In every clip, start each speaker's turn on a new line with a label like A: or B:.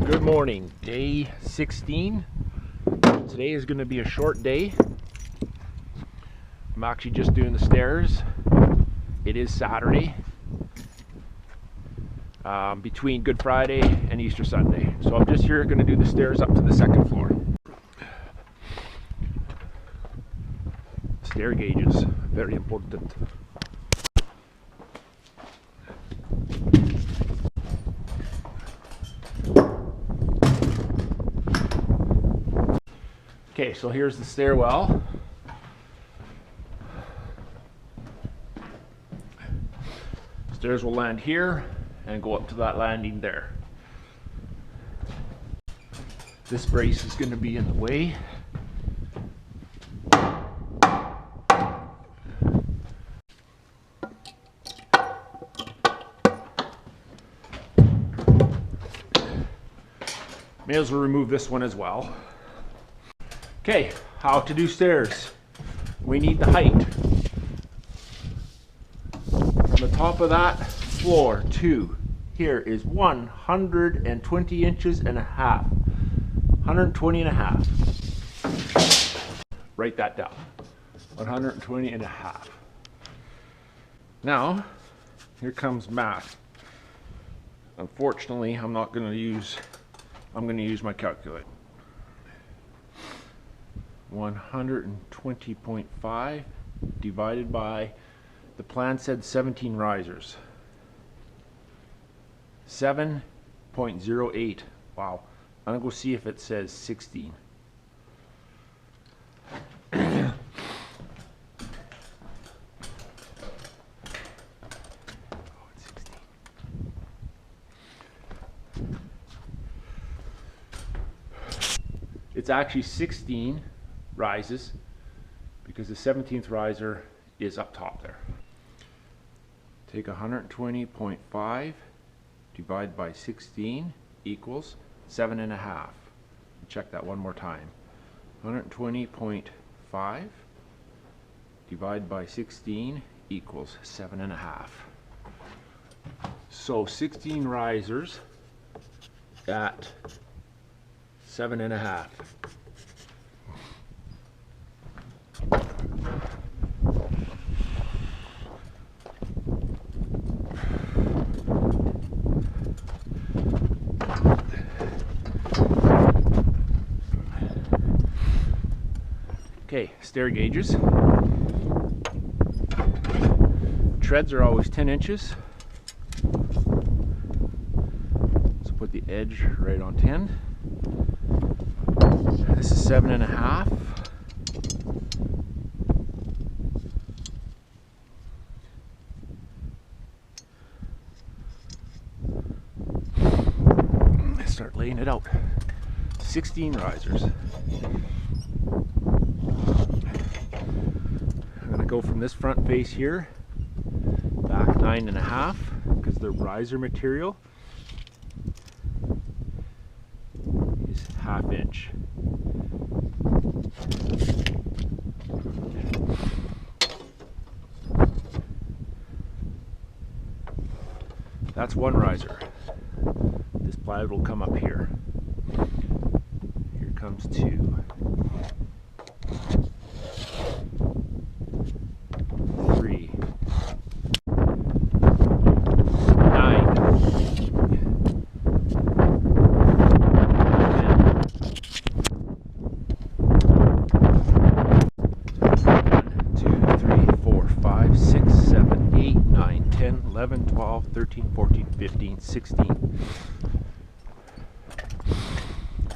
A: Good morning, day 16. Today is going to be a short day. I'm actually just doing the stairs. It is Saturday, between Good Friday and Easter Sunday. So I'm just here going to do the stairs up to the second floor. Stair gauges, very important. Okay, so here's the stairwell. Stairs will land here and go up to that landing there. This brace is going to be in the way. May as well remove this one as well. Okay, how to do stairs. We need the height. From the top of that floor to here is 120 inches and a half. 120 and a half. Write that down. 120 and a half. Now, here comes math. Unfortunately, I'm going to use my calculator. 120.5 divided by, the plan said 17 risers. 7.08. Wow. I'm going to go see if it says 16. It's actually 16 rises because the 17th riser is up top there. Take 120.5 divide by 16 equals 7.5. Check that one more time. 120.5 divide by 16 equals 7.5. So 16 risers at 7.5. Okay, stair gauges. Treads are always 10 inches. So put the edge right on 10. This is 7.5. Start laying it out. 16 risers. I'm going to go from this front face here back 9.5 because the riser material is 1/2 inch. That's one riser. This plywood will come up here. Here comes 2. 3. 9. 11, 12, 13, 14, 15, 16.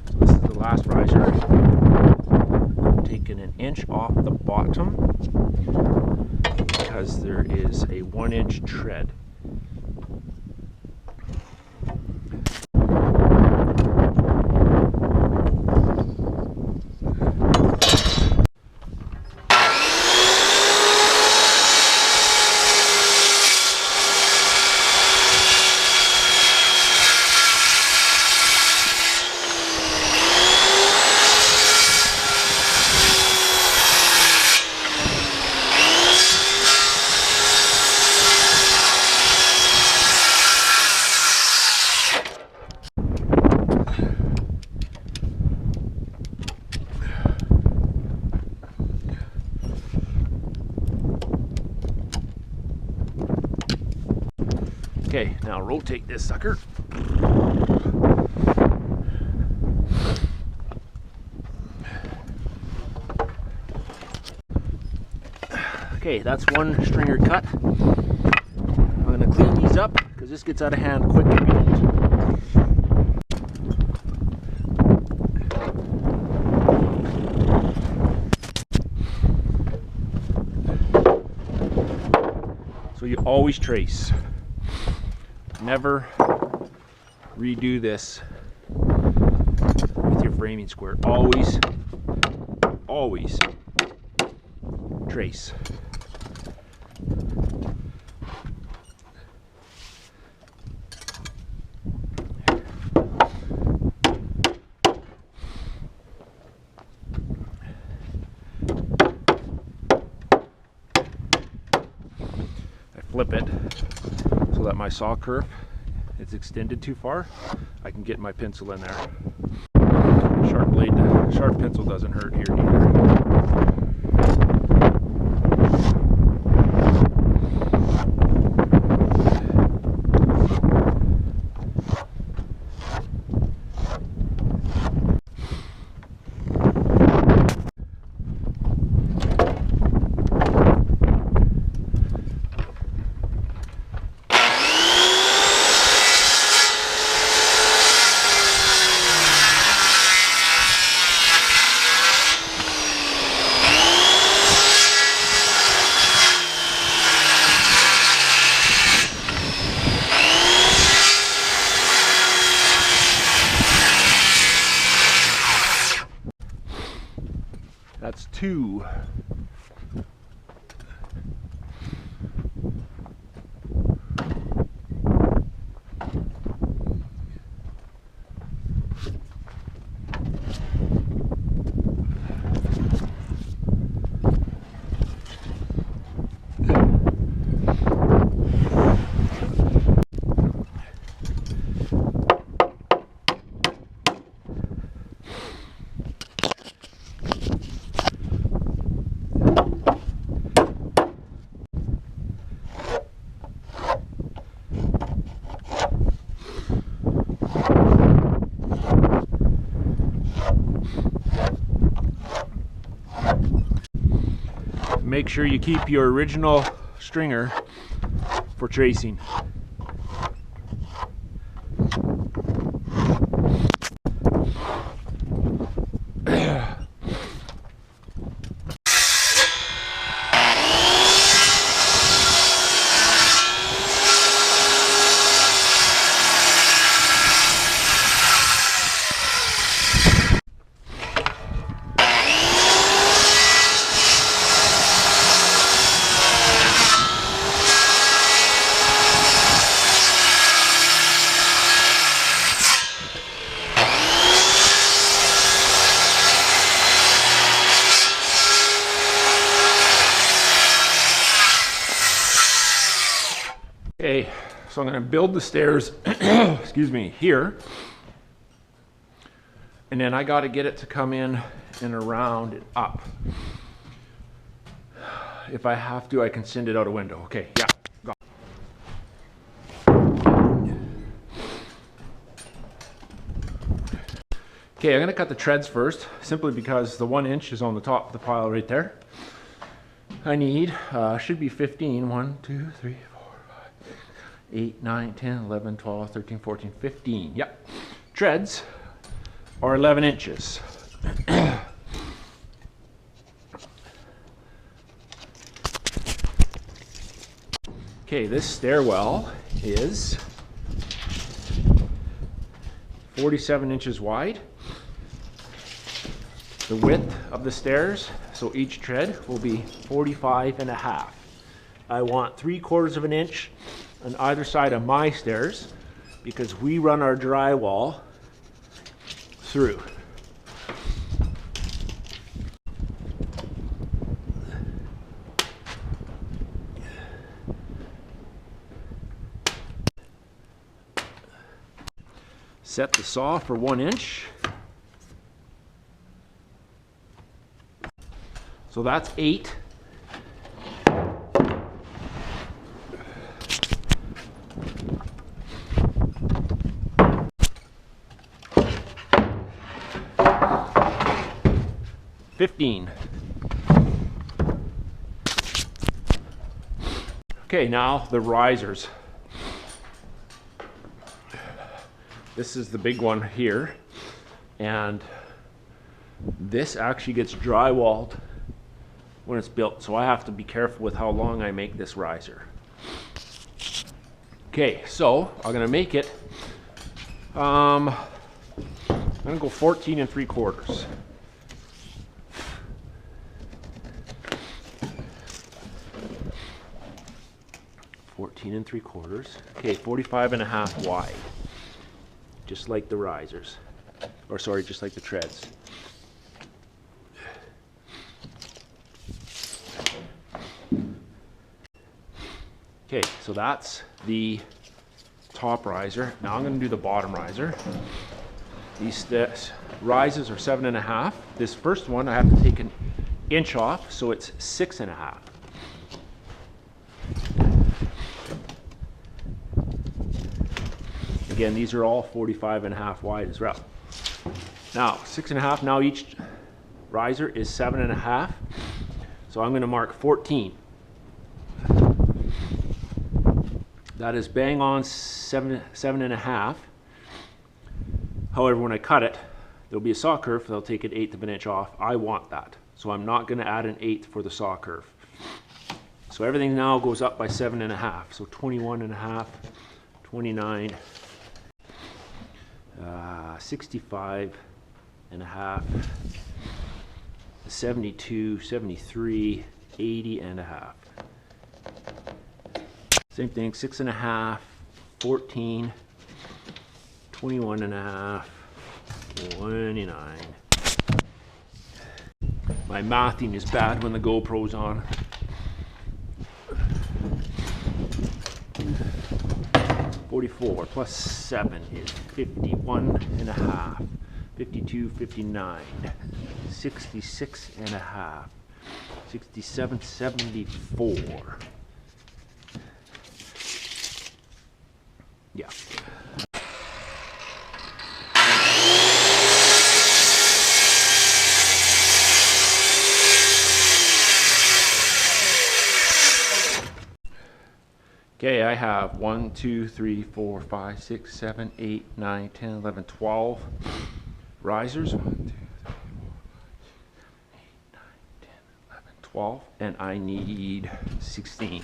A: So this is the last riser. I'm taking 1 inch off the bottom because there is a 1 inch tread. Okay, now rotate this sucker. Okay, that's one stringer cut. I'm going to clean these up because this gets out of hand quick if you don't. So you always trace. Never redo this with your framing square. Always trace. Flip it so that my saw curve is extended too far. I can get my pencil in there. Sharp pencil doesn't hurt here either. That's 2. Make sure you keep your original stringer for tracing. Okay, so I'm going to build the stairs, excuse me, here. And then I got to get it to come in and around and up. If I have to, I can send it out a window. Okay, yeah, got it. Okay, I'm going to cut the treads first, simply because the 1 inch is on the top of the pile right there. I need, should be 15, 1, 2, 3, 4, 8, 9, 10, 11, 12, 13, 14, 15. Yep. Treads are 11 inches. Okay, this stairwell is 47 inches wide. The width of the stairs, so each tread will be 45.5. I want 3/4 of an inch on either side of my stairs because we run our drywall through. Set the saw for 1 inch. So that's 8. 15. Okay, now the risers. This is the big one here, and this actually gets drywalled when it's built, so I have to be careful with how long I make this riser. Okay, so I'm gonna make it, I'm gonna go 14 3/4. And 3/4. Okay, 45.5 wide. Just like the risers. Or sorry, just like the treads. Okay, so that's the top riser. Now I'm going to do the bottom riser. These rises are 7.5. This first one I have to take an inch off, so it's 6.5. Again, these are all 45.5 wide as well. Now, 6.5, now each riser is 7.5. So I'm going to mark 14. That is bang on 7.5. However, when I cut it, there'll be a saw curve, they'll take an 1/8 of an inch off. I want that. So I'm not going to add an 1/8 for the saw curve. So everything now goes up by 7.5. So 21.5, 29, 65.5, 72, 73, 80.5. Same thing, 6.5, 14, 21.5, 29. My mathing is bad when the GoPro's on. 44 plus 7 is 51.5, 52, 59, 66.5, 67, 74. Yeah. Okay, I have 1, 2, 3, 4, 5, 6, 7, 8, 9, 10, 11, 12 risers. 1, 2, 3, 4, 5, 8, 9, 10, 11, 12. And I need 16.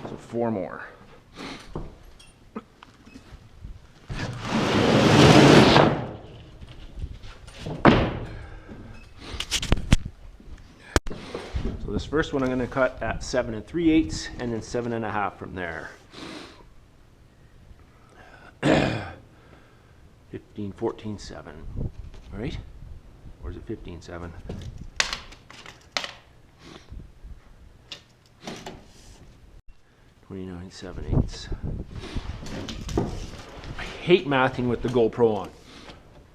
A: So 4 more. So this first one I'm going to cut at 7 3/8 and then 7.5 from there. 15, 14, 7. All right? Or is it 15, 7? $29, 7/8. I hate mathing with the GoPro on.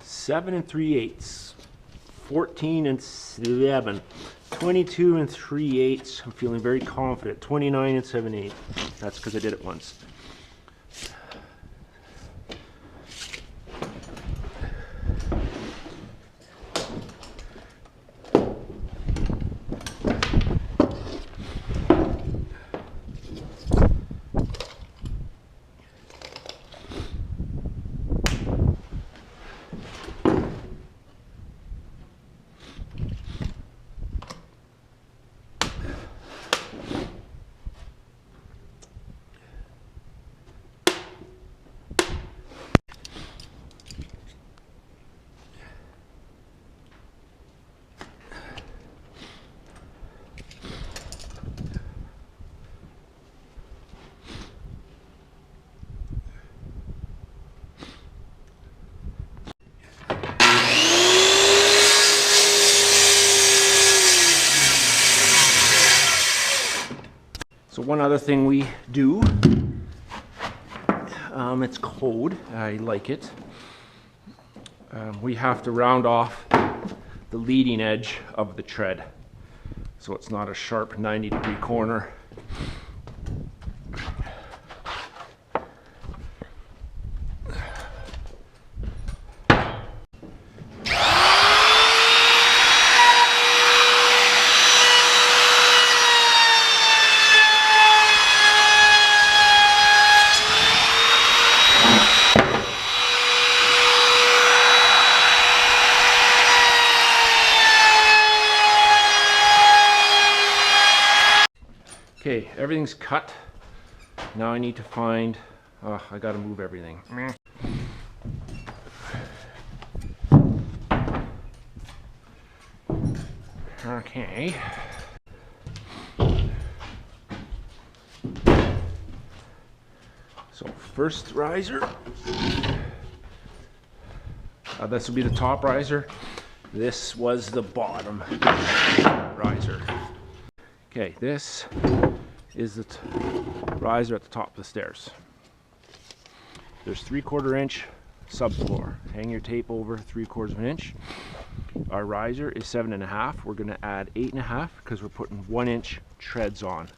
A: 7 3/8. 14 and 7. 22 and 3/8. I'm feeling very confident. 29 and 7/8. That's because I did it once. So one other thing we do, it's code, I like it. We have to round off the leading edge of the tread so it's not a sharp 90-degree corner. Okay, everything's cut. Now I need to find, I gotta move everything. Okay. So first riser. This will be the top riser. This was the bottom riser. Okay, this is the riser at the top of the stairs. There's 3/4 inch subfloor. Hang your tape over 3/4 of an inch. Our riser is 7.5. We're going to add 8.5 because we're putting 1 inch treads on.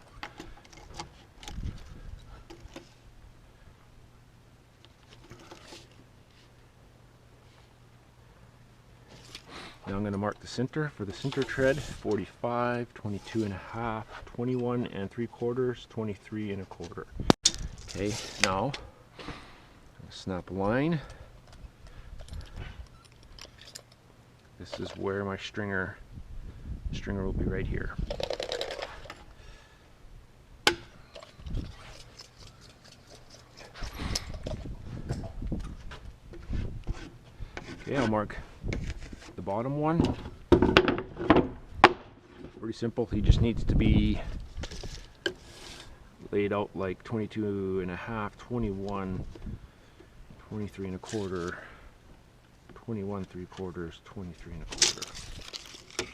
A: Now I'm going to mark the center for the center tread: 45, 22.5, 21 3/4, 23 1/4. Okay, now snap a line. This is where my stringer will be right here. Okay, I'll mark the bottom one. Pretty simple. He just needs to be laid out like 22.5, 21, 23 1/4, 21 3/4, 23 1/4.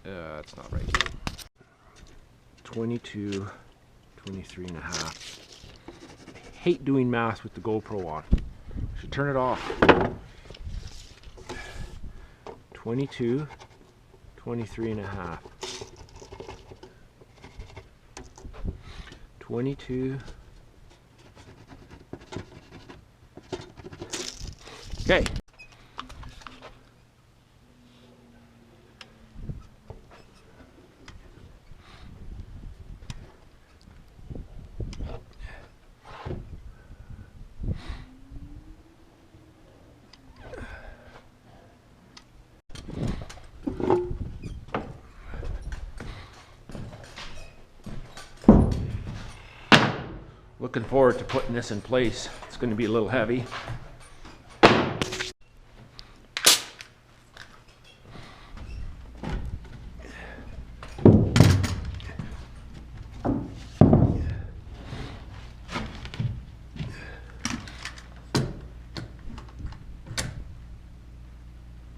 A: Yeah, that's not right. 22, 23.5. I hate doing math with the GoPro on. I should turn it off. 22, 23.5. 22. Okay. Looking forward to putting this in place. It's going to be a little heavy.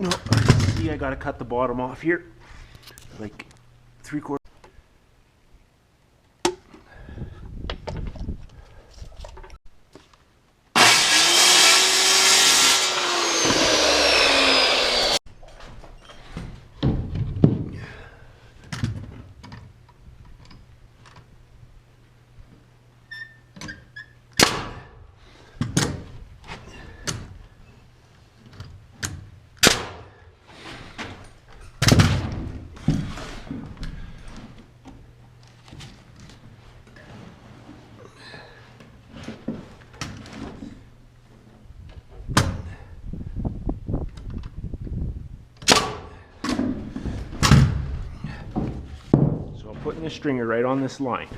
A: No, see, I got to cut the bottom off here, like 3/4. Putting the stringer right on this line.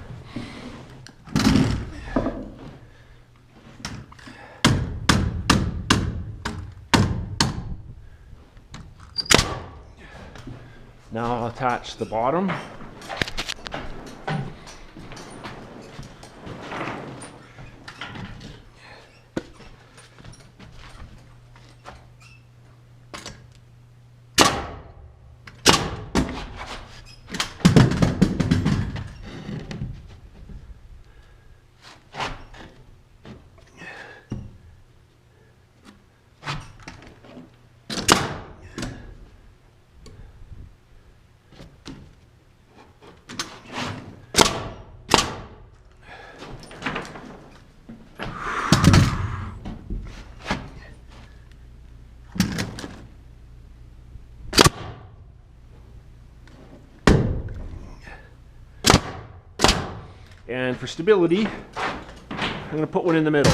A: Now I'll attach the bottom. And for stability, I'm going to put one in the middle.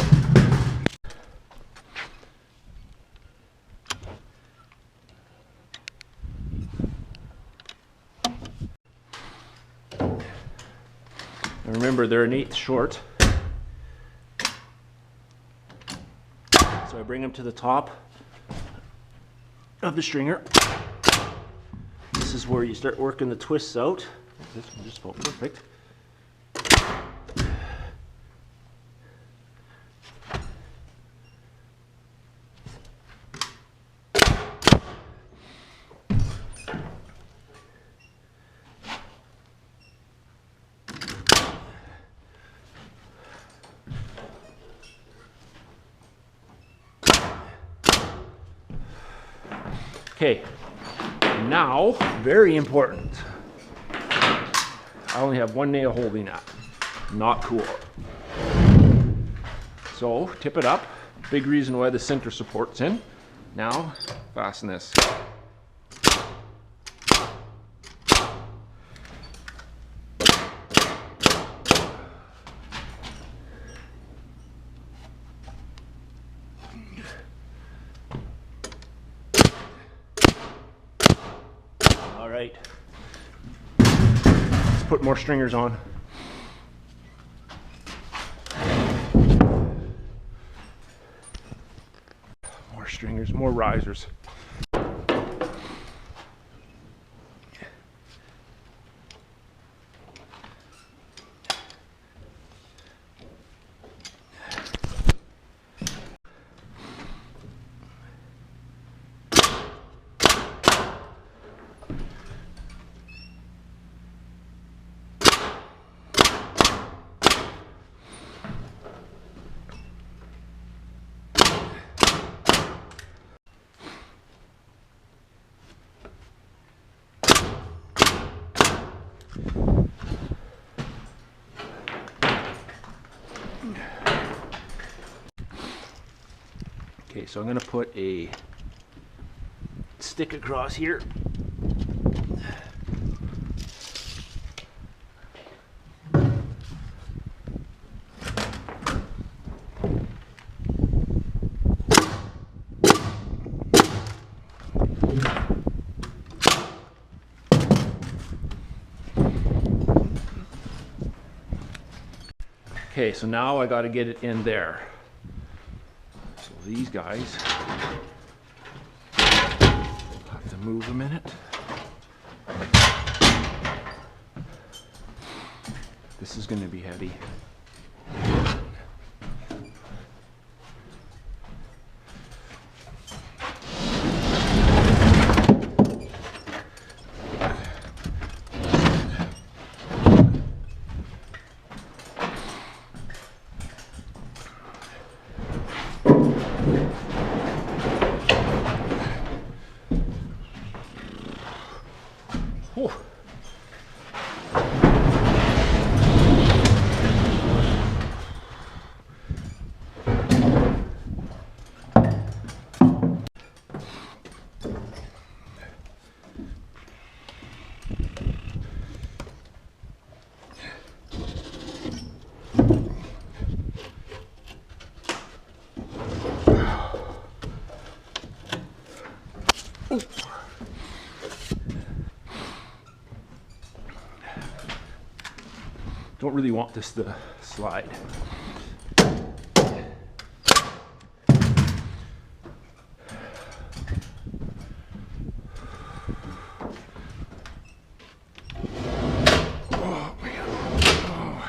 A: remember they're 1/8 short. So I bring them to the top of the stringer. This is where you start working the twists out. This one just felt perfect. Okay, now, very important. I only have one nail holding that. Not cool. So, tip it up. Big reason why the center support's in. Now, fasten this. All right. Let's put more stringers on. More stringers, more risers. Okay, so I'm going to put a stick across here. Okay, so now I got to get it in there. So these guys, have to move a minute. This is going to be heavy. Whew. Don't really want this to slide. Oh, man. Oh.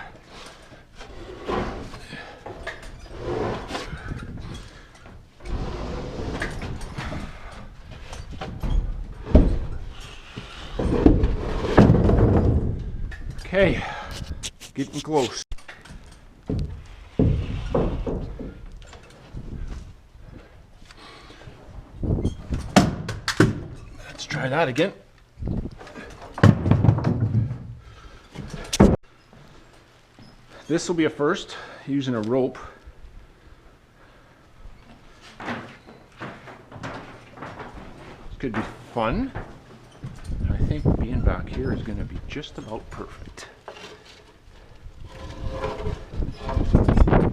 A: Okay. Getting close. Let's try that again. This will be a first, using a rope. Could be fun. I think being back here is going to be just about perfect.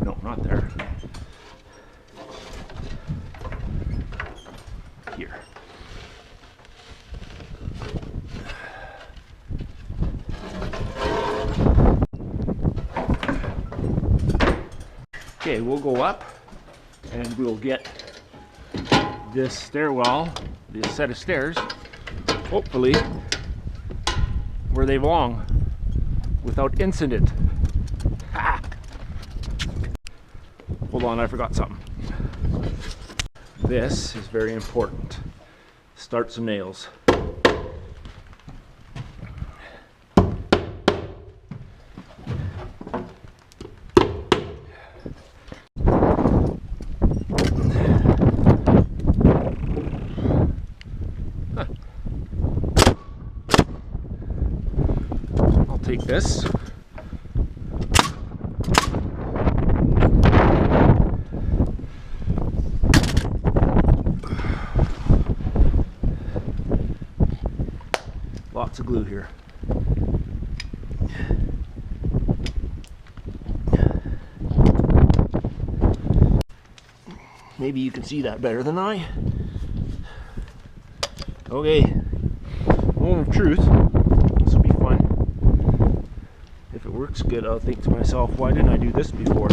A: No, not there. Here. Okay, we'll go up and we'll get this stairwell, this set of stairs, hopefully where they belong without incident. Ha! Hold on, I forgot something. This is very important. Start some nails. I'll take this. Lots of glue here. Maybe you can see that better than I. Okay, moment of truth. This will be fun. If it works good, I'll think to myself, why didn't I do this before?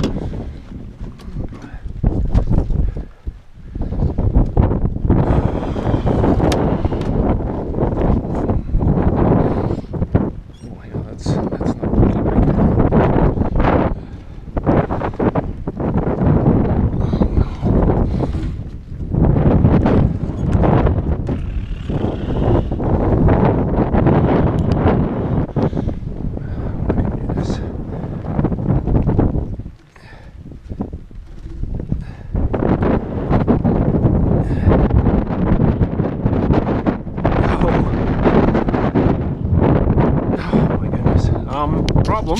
A: Problem.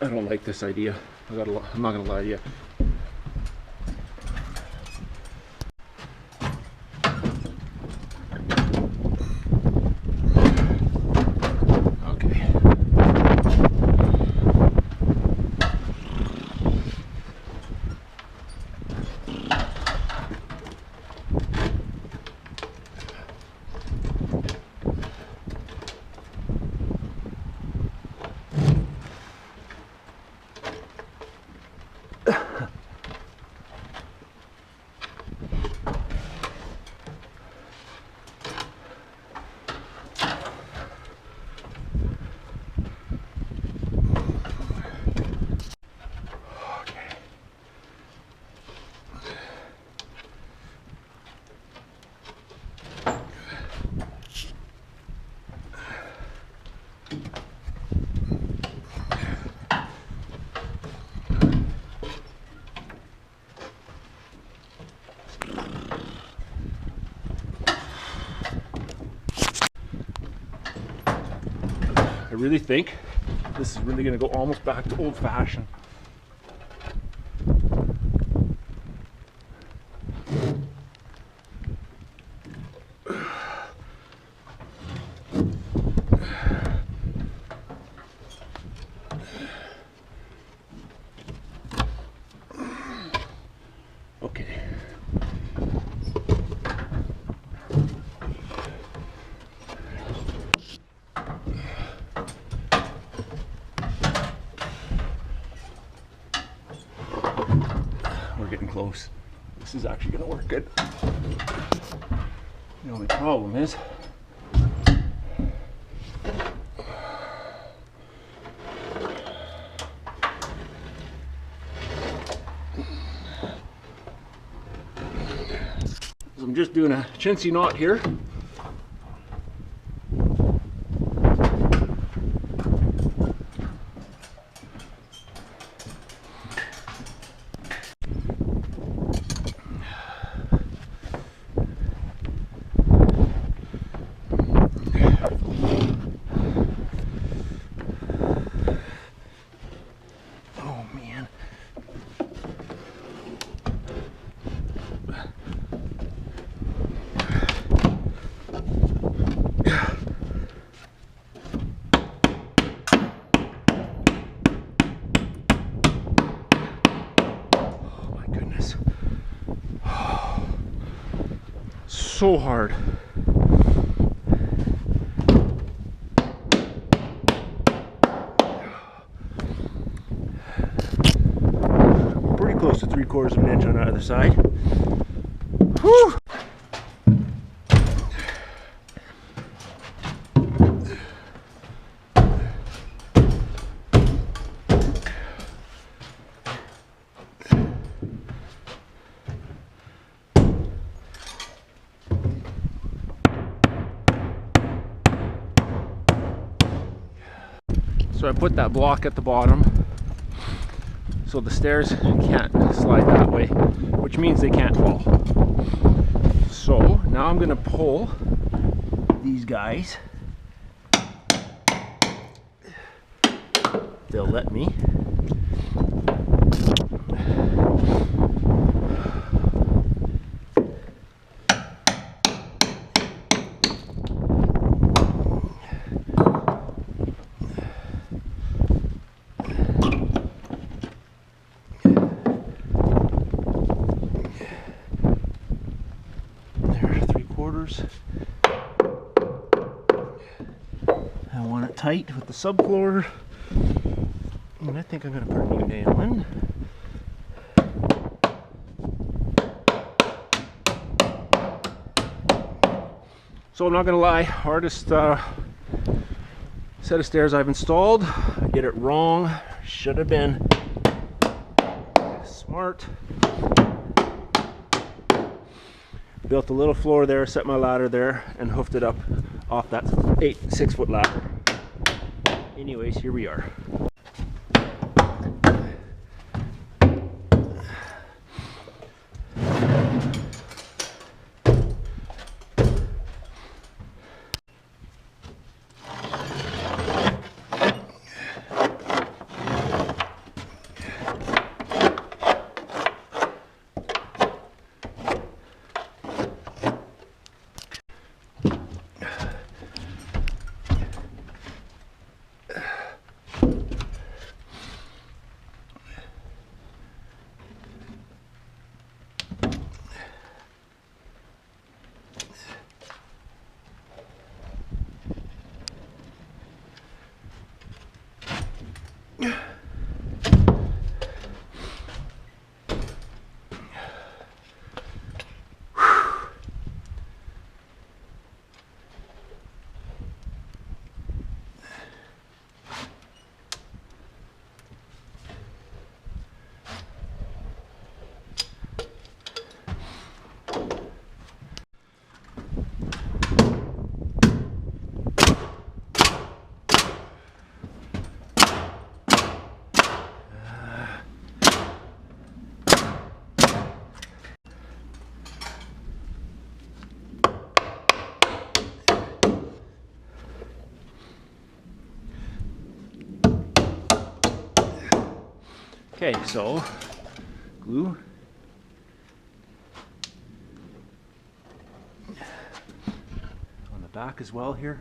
A: I don't like this idea. I'm not gonna lie to you. Okay. I really think this is really going to go almost back to old-fashioned. Okay. We're getting close. This is actually going to work good. The only problem is I'm just doing a chintzy knot here. Oh man. so hard. Pretty close to 3/4 of an inch on either side. Whew! So I put that block at the bottom so the stairs can't slide that way, which means they can't fall. So now I'm going to pull these guys. They'll let me. I want it tight with the subfloor, and I think I'm going to put a new nail in. So I'm not going to lie, hardest set of stairs I've installed. I did it wrong. Should have been smart. Built a little floor there, set my ladder there, and hoofed it up off that 6-foot ladder. Anyways, here we are. Okay, so glue. On the back as well here.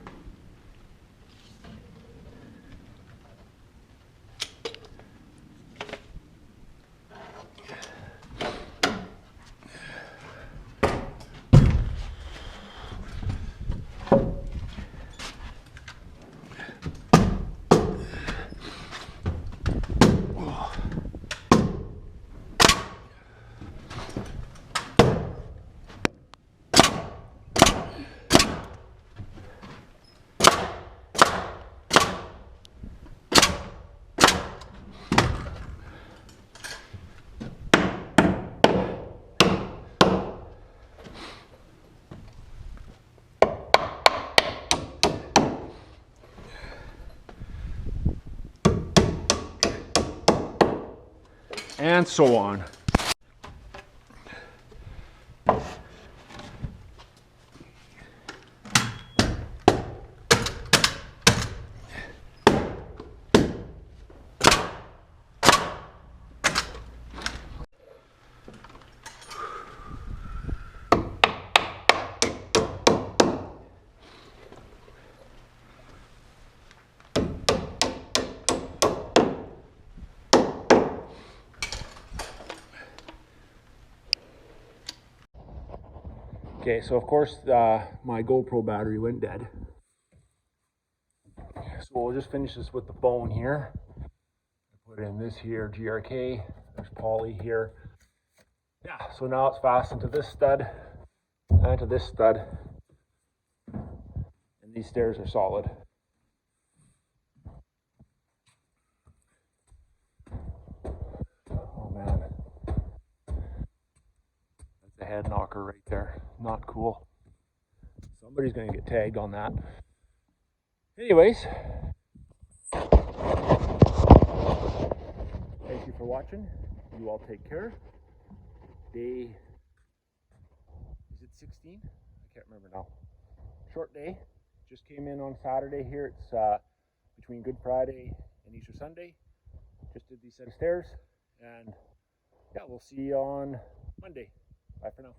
A: And so on. Okay, so of course my GoPro battery went dead. So we'll just finish this with the phone here. Put in this here, GRK. There's poly here. Yeah, so now it's fastened to this stud and to this stud. And these stairs are solid. Oh man. That's a head knocker right there. Not cool. Somebody's gonna get tagged on that. Anyways, thank you for watching. You all take care. Day, is it 16? I can't remember now. Short day. Just came in on Saturday here. It's between Good Friday and Easter Sunday. Just did these set of stairs. And yeah, we'll see you on Monday. Bye for now.